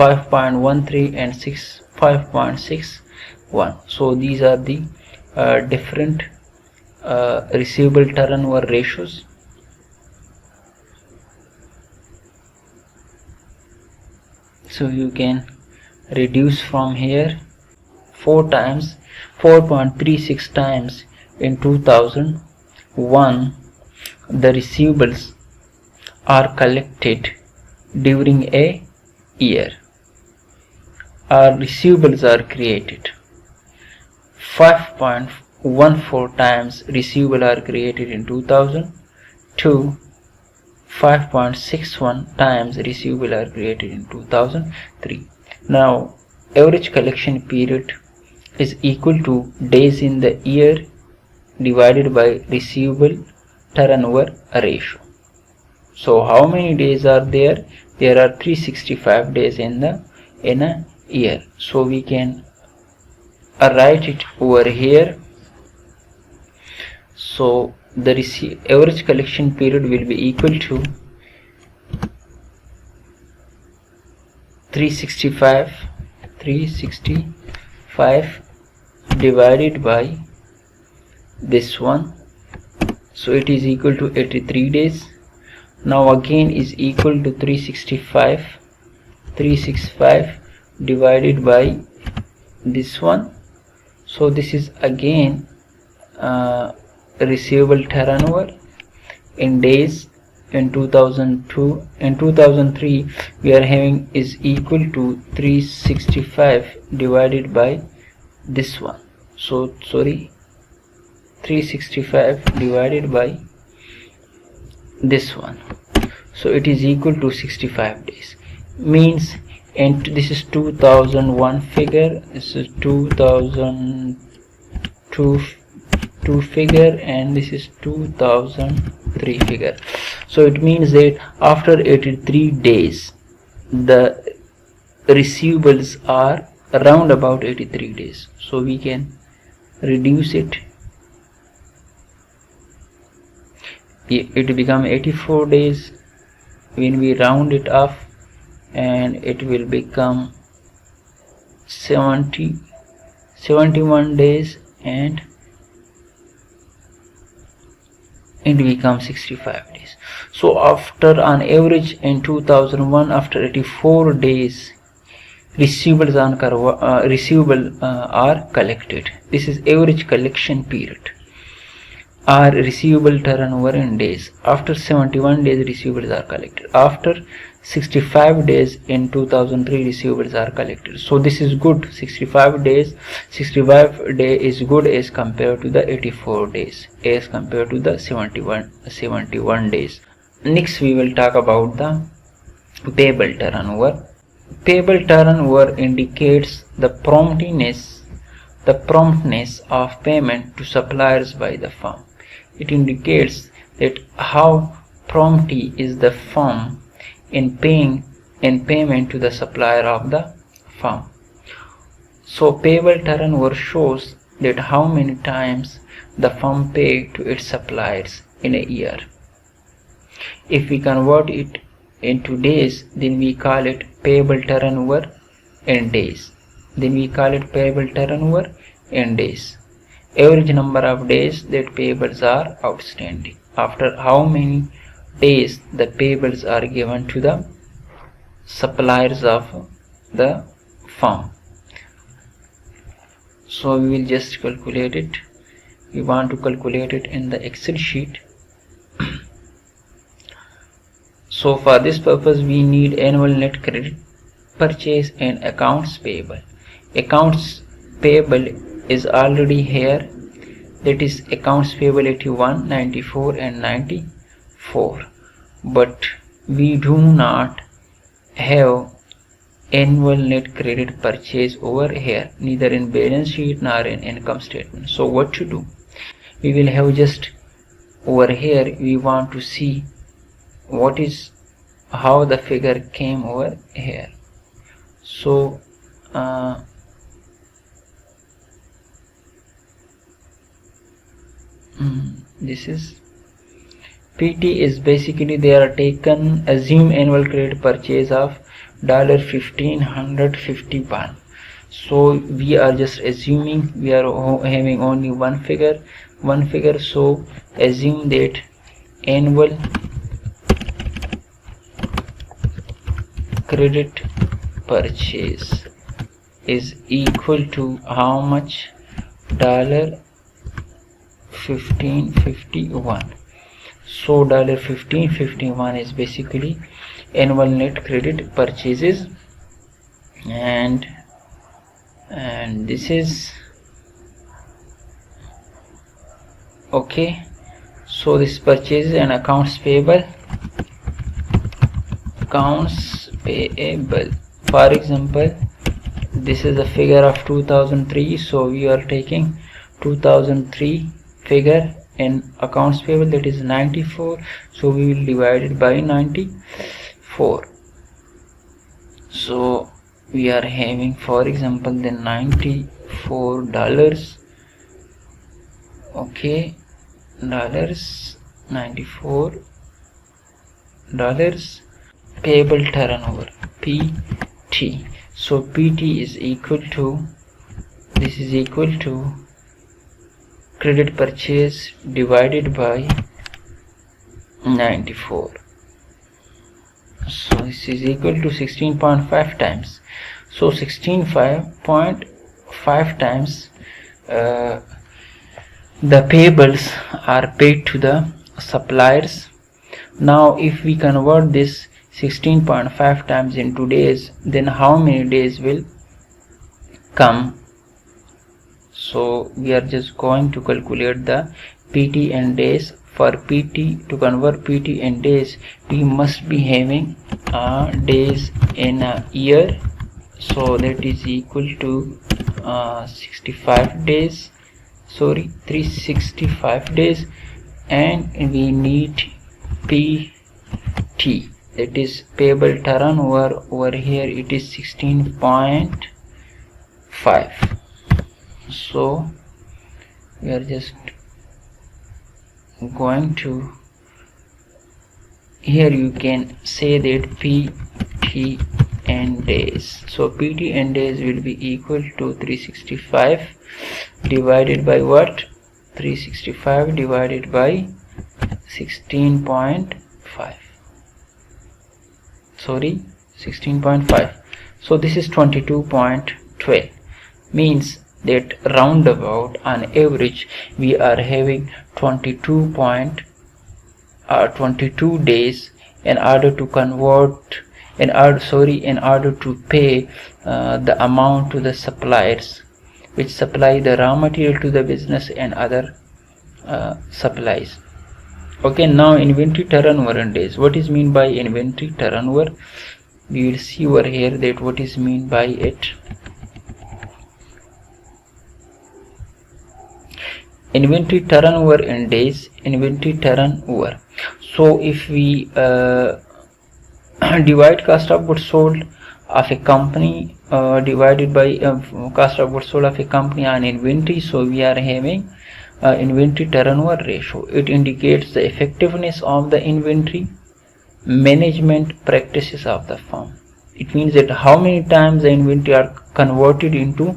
5.13 and 5.61. so these are the different receivable turnover ratios. So you can reduce from here 4.36 times in 2001 the receivables are collected during a year. Our receivables are created. 5.14 times receivable are created in 2002. 5.61 times receivable are created in 2003. Now average collection period is equal to days in the year divided by receivable turnover ratio. So how many days are there? There are 365 days in a year. So we can write it over here. So the average collection period will be equal to 365 divided by this one, so it is equal to 83 days. Now again is equal to 365 divided by this one, so this is again receivable turnover in days. In 2002 and 2003 we are having is equal to 365 divided by this one, so sorry, 365 divided by this one, so it is equal to 65 days. Means, and this is 2001 figure, this is 2002 figure, and this is 2003 figure. So it means that after 83 days the receivables are around about 83 days, so we can reduce it. It become 84 days when we round it off, and it will become 71 days, and it becomes 65 days. So after on average in 2001, after 84 days receivables are collected. This is average collection period. Our receivable turnover in days. After 71 days receivables are collected. After 65 days in 2003 receivables are collected. So this is good. 65 day is good as compared to the 84 days, as compared to the 71 days. Next we will talk about the payable turnover. Payable turnover indicates the promptness of payment to suppliers by the firm. It indicates that how prompt is the firm in payment to the supplier of the firm. So payable turnover shows that how many times the firm paid to its suppliers in a year. If we convert it into days, then we call it payable turnover in days. Average number of days that payables are outstanding. After how many days the payables are given to the suppliers of the firm. So we will just calculate it. We want to calculate it in the Excel sheet. So for this purpose we need annual net credit purchase and accounts payable. Accounts payable is already here, that is accounts payable 81, 94 and 94, but we do not have annual net credit purchase over here, neither in balance sheet nor in income statement. So what to do? We will have just over here, we want to see how the figure came over here. So this is PT is basically they are taken assume annual credit purchase of $1,551. So we are just assuming we are having only one figure, so assume that annual credit purchase is equal to how much? $1,551. So $1,551 is basically annual net credit purchases, and this is okay. So this purchases and accounts payable. For example, this is a figure of 2003, so we are taking 2003 figure, and accounts payable, that is 94, so we will divide it by 94. So we are having, for example, the $94, okay, $94 payable turnover, PT. So PT is equal to, this is equal to credit purchase divided by 94. So this is equal to 16.5 times. So 16.5 times the payables are paid to the suppliers. Now if we convert this 16.5 times into days, then how many days will come? So we are just going to calculate the PT and days. For PT, to convert PT and days, we must be having days in a year, so that is equal to 365 days, and we need PT, that is payable turnover. Over here it is 16.5. so we are just going to, here you can say that PT and days. So PT and days will be equal to 365 divided by what? 365 divided by 16.5. Sorry, 16.5. So this is 22.12. Means that roundabout on average we are having 22 days in order to convert, in order to pay the amount to the suppliers which supply the raw material to the business and other supplies. Okay, now inventory turnover in days. What is mean by inventory turnover? We will see over here that what is mean by it. Inventory turnover in days, inventory turnover. So if we divide cost of goods sold of a company divided by cost of goods sold of a company on inventory, so we are having inventory turnover ratio. It indicates the effectiveness of the inventory management practices of the firm. It means that how many times the inventory are converted into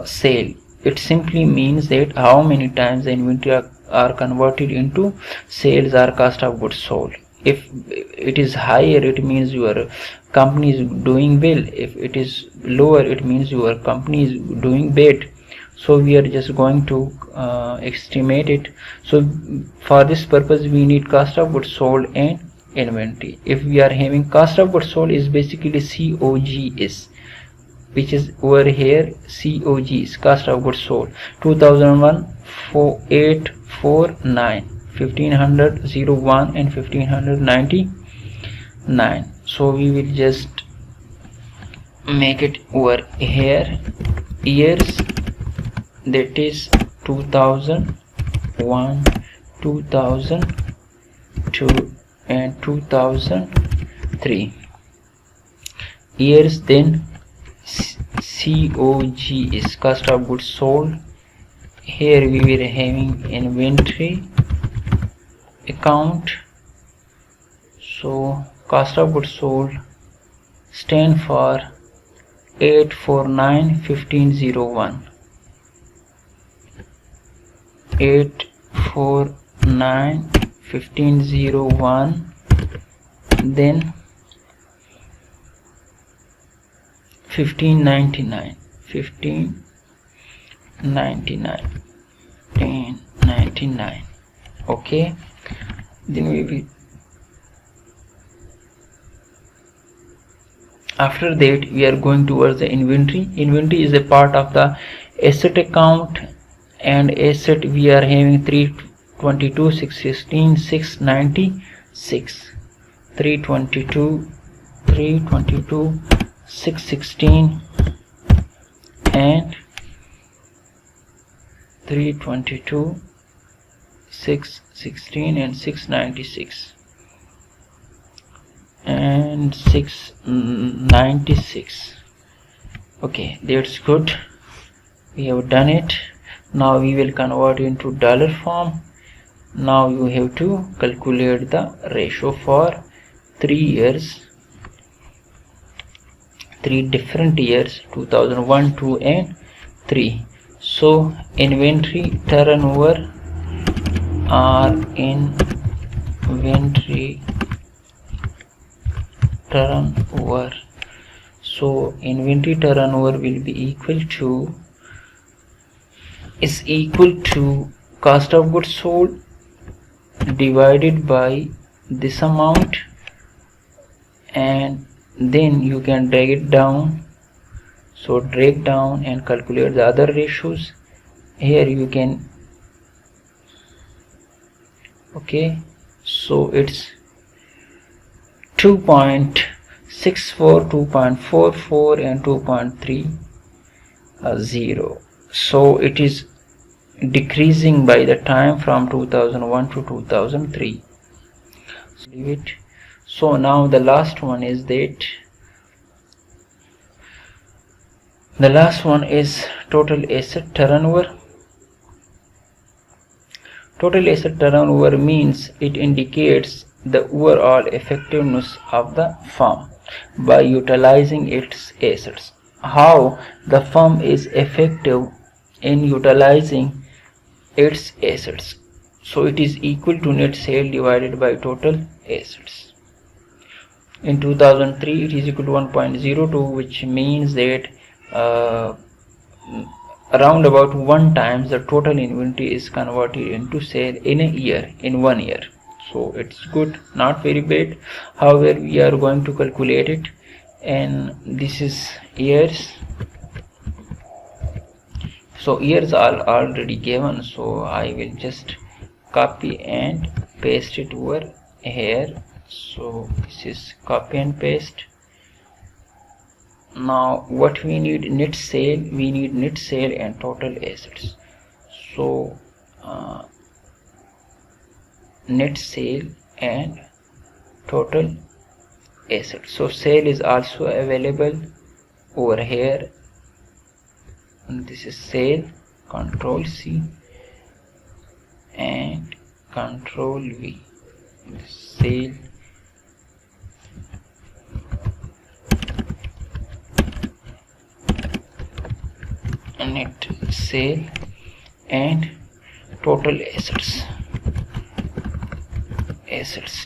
sale. It simply means that how many times the inventory are converted into sales or cost of goods sold. If it is higher, it means your company is doing well. If it is lower, it means your company is doing bad. So we are just going to estimate it. So for this purpose we need cost of goods sold and inventory. If we are having cost of goods sold is basically COGS, which is over here. COGS, cost of goods sold, 2001 4849, 1501 and 1599. So we will just make it over here years, that is 2001, 2002 and 2003 years. Then COGS, cost of goods sold. Here we were having inventory account, so cost of goods sold stand for 849-1501. 849-1501. Then 1599. 1099. Okay, then we will, after that we are going towards the inventory. Inventory is a part of the asset account, and asset we are having 322, 616, 696. 322, 616 and 322, 616 and 696 and 696. Okay, that's good, we have done it. Now we will convert into dollar form. Now you have to calculate the ratio for 3 years, 3 different years, 2001, 2 and 3. So inventory turnover or inventory turnover. So inventory turnover will be equal to cost of goods sold divided by this amount, and then you can drag it down. So drag down and calculate the other ratios. Here you can, okay, so it's 2.64, 2.44 and 2.30. So it is decreasing by the time from 2001 to 2003. So leave it. So now the last one is that the last one is total asset turnover. Total asset turnover means it indicates the overall effectiveness of the firm by utilizing its assets. How the firm is effective in utilizing its assets. So it is equal to net sale divided by total assets. In 2003 it is equal to 1.02, which means that around about 1 times the total inventory is converted into sale in a year, in 1 year. So it's good, not very bad. However, we are going to calculate it, and this is years. So years are already given, so I will just copy and paste it over here. So this is copy and paste. Now what we need, net sale, we need net sale and total assets. So net sale and total assets. So sale is also available over here, and this is sale, Control C and Control V. Sale net sale and total assets.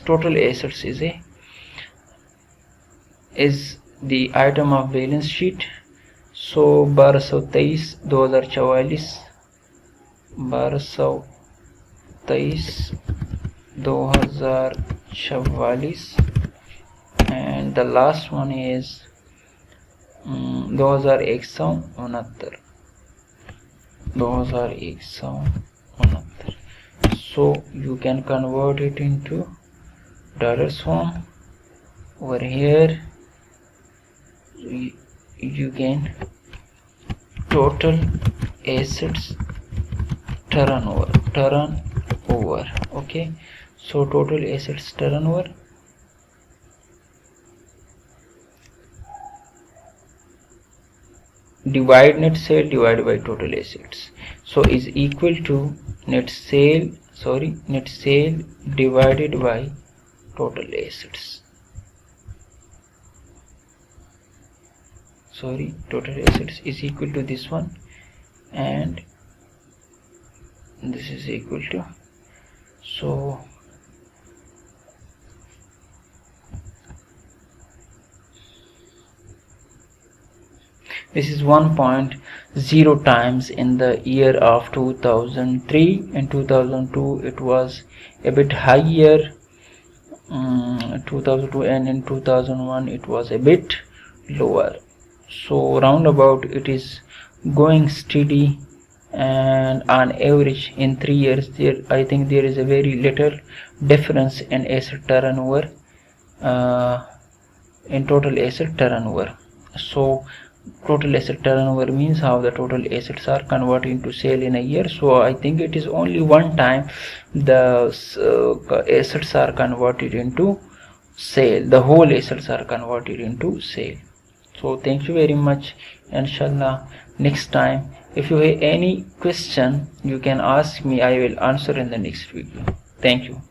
Total assets is the item of balance sheet. So 1223 1223 2044, and the last one is 2169. So you can convert it into dollars form. Over here you can total assets turnover. Okay, so total assets turnover divide net sale divided by total assets, so is equal to net sale divided by total assets. total assets is equal to this one, and this is equal to, so this is 1.0 times in the year of 2003. In 2002 it was a bit higher, 2002, and in 2001 it was a bit lower. So roundabout it is going steady, and on average in 3 years I think there is a very little difference in asset turnover, in total asset turnover. So total asset turnover means how the total assets are converted into sale in a year. So I think it is only one time the assets are converted into sale, the whole assets are converted into sale. So thank you very much. Inshallah, next time if you have any question you can ask me, I will answer in the next video. Thank you.